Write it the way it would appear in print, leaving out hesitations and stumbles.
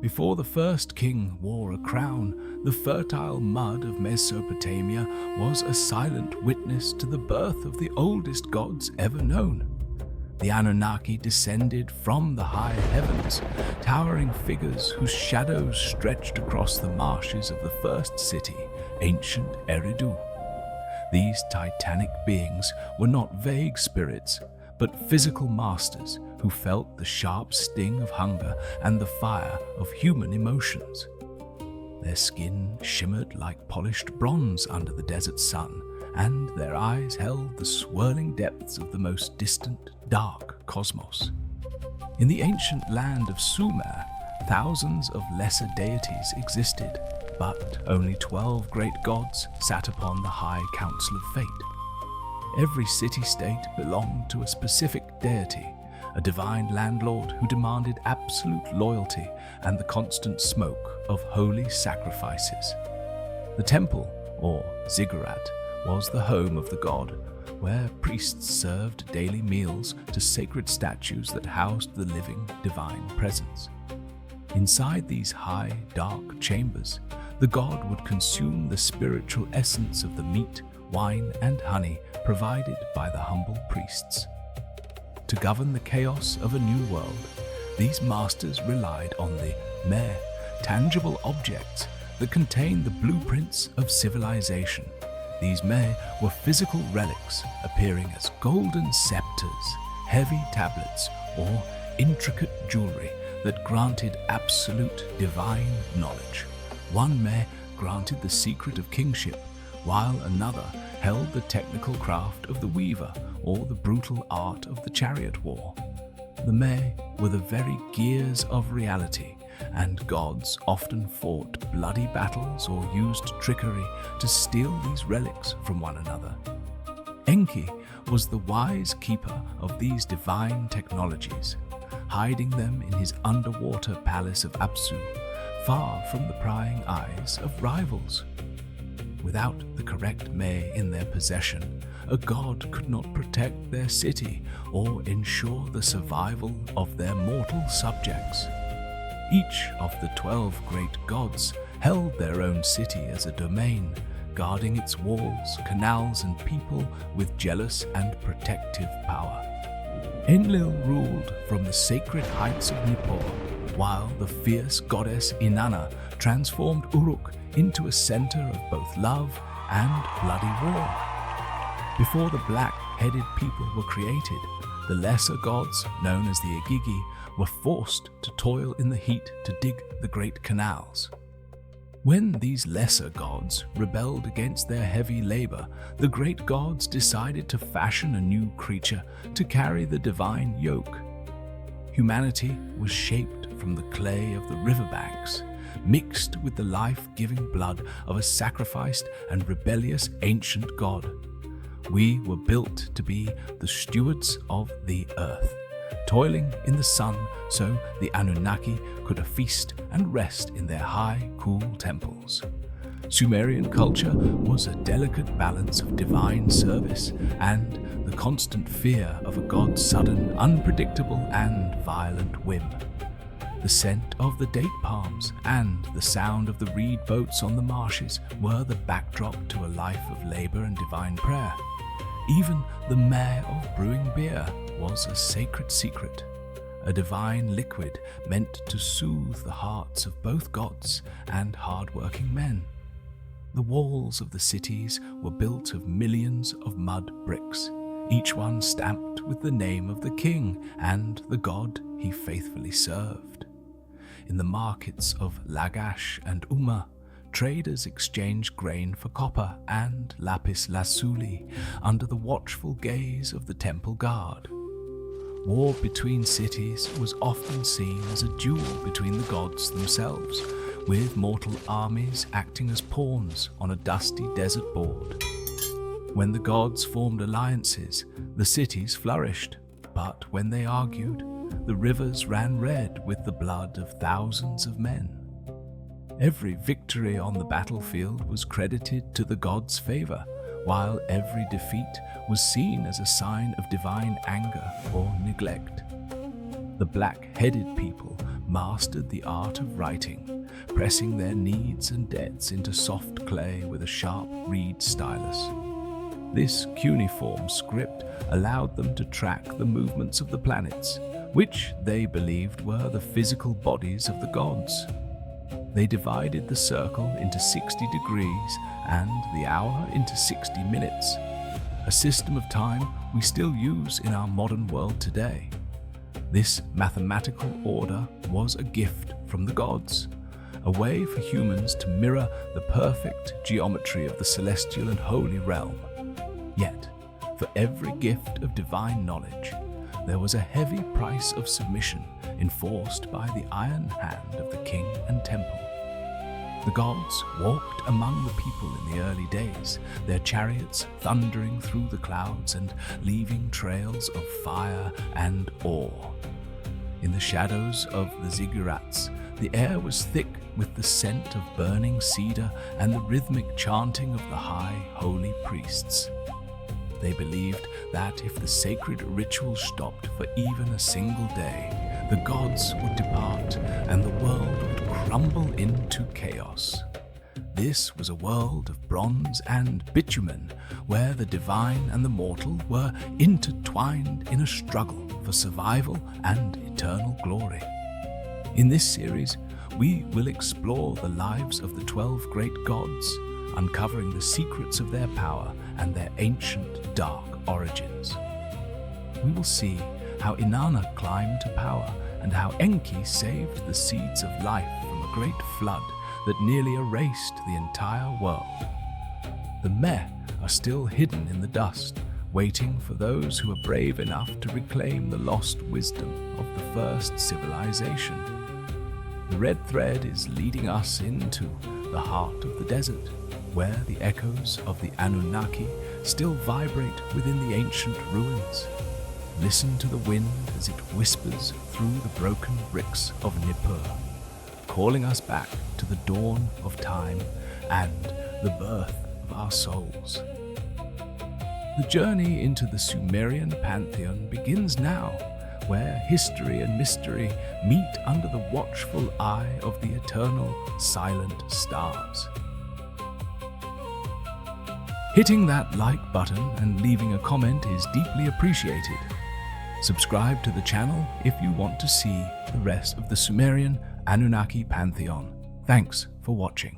Before the first king wore a crown, the fertile mud of Mesopotamia was a silent witness to the birth of the oldest gods ever known. The Anunnaki descended from the high heavens, towering figures whose shadows stretched across the marshes of the first city, ancient Eridu. These titanic beings were not vague spirits, but physical masters who felt the sharp sting of hunger and the fire of human emotions. Their skin shimmered like polished bronze under the desert sun, and their eyes held the swirling depths of the most distant, dark cosmos. In the ancient land of Sumer, thousands of lesser deities existed, but only 12 great gods sat upon the high council of fate. Every city-state belonged to a specific deity, a divine landlord who demanded absolute loyalty and the constant smoke of holy sacrifices. The temple, or Ziggurat, was the home of the god, where priests served daily meals to sacred statues that housed the living divine presence. Inside these high, dark chambers, the god would consume the spiritual essence of the meat, wine, and honey provided by the humble priests. To govern the chaos of a new world, these masters relied on the meh, tangible objects that contained the blueprints of civilization. These meh were physical relics appearing as golden scepters, heavy tablets, or intricate jewelry that granted absolute divine knowledge. One meh granted the secret of kingship, while another held the technical craft of the weaver or the brutal art of the chariot war. The meh were the very gears of reality, and gods often fought bloody battles or used trickery to steal these relics from one another. Enki was the wise keeper of these divine technologies, hiding them in his underwater palace of Apsu, far from the prying eyes of rivals. Without the correct meh in their possession, a god could not protect their city or ensure the survival of their mortal subjects. Each of the 12 great gods held their own city as a domain, guarding its walls, canals, and people with jealous and protective power. Enlil ruled from the sacred heights of Nippur, while the fierce goddess Inanna transformed Uruk into a center of both love and bloody war. Before the black-headed people were created, the lesser gods, known as the Igigi, were forced to toil in the heat to dig the great canals. When these lesser gods rebelled against their heavy labor, the great gods decided to fashion a new creature to carry the divine yoke. Humanity was shaped from the clay of the riverbanks, mixed with the life-giving blood of a sacrificed and rebellious ancient god. We were built to be the stewards of the earth, toiling in the sun so the Anunnaki could feast and rest in their high, cool temples. Sumerian culture was a delicate balance of divine service and the constant fear of a god's sudden, unpredictable, and violent whim. The scent of the date palms and the sound of the reed boats on the marshes were the backdrop to a life of labor and divine prayer. Even the meh of brewing beer was a sacred secret, a divine liquid meant to soothe the hearts of both gods and hard-working men. The walls of the cities were built of millions of mud bricks, each one stamped with the name of the king and the god he faithfully served. In the markets of Lagash and Umma, traders exchanged grain for copper and lapis lazuli under the watchful gaze of the temple guard. War between cities was often seen as a duel between the gods themselves, with mortal armies acting as pawns on a dusty desert board. When the gods formed alliances, the cities flourished, but when they argued, the rivers ran red with the blood of thousands of men. Every victory on the battlefield was credited to the gods' favor, while every defeat was seen as a sign of divine anger or neglect. The black-headed people mastered the art of writing, pressing their needs and debts into soft clay with a sharp reed stylus. This cuneiform script allowed them to track the movements of the planets, which they believed were the physical bodies of the gods. They divided the circle into 60 degrees and the hour into 60 minutes, a system of time we still use in our modern world today. This mathematical order was a gift from the gods, a way for humans to mirror the perfect geometry of the celestial and holy realm. Yet, for every gift of divine knowledge, there was a heavy price of submission enforced by the iron hand of the king and temple. The gods walked among the people in the early days, their chariots thundering through the clouds and leaving trails of fire and awe. In the shadows of the Ziggurats, the air was thick with the scent of burning cedar and the rhythmic chanting of the high holy priests. They believed that if the sacred ritual stopped for even a single day, the gods would depart and the world would crumble into chaos. This was a world of bronze and bitumen, where the divine and the mortal were intertwined in a struggle for survival and eternal glory. In this series, we will explore the lives of the 12 great gods, uncovering the secrets of their power and their ancient dark origins. We will see how Inanna climbed to power and how Enki saved the seeds of life from a great flood that nearly erased the entire world. The Meh are still hidden in the dust, waiting for those who are brave enough to reclaim the lost wisdom of the first civilization. The red thread is leading us into the heart of the desert, where the echoes of the Anunnaki still vibrate within the ancient ruins. Listen to the wind as it whispers through the broken bricks of Nippur, calling us back to the dawn of time and the birth of our souls. The journey into the Sumerian Pantheon begins now, where history and mystery meet under the watchful eye of the eternal, silent stars. Hitting that like button and leaving a comment is deeply appreciated. Subscribe to the channel if you want to see the rest of the Sumerian Anunnaki Pantheon. Thanks for watching.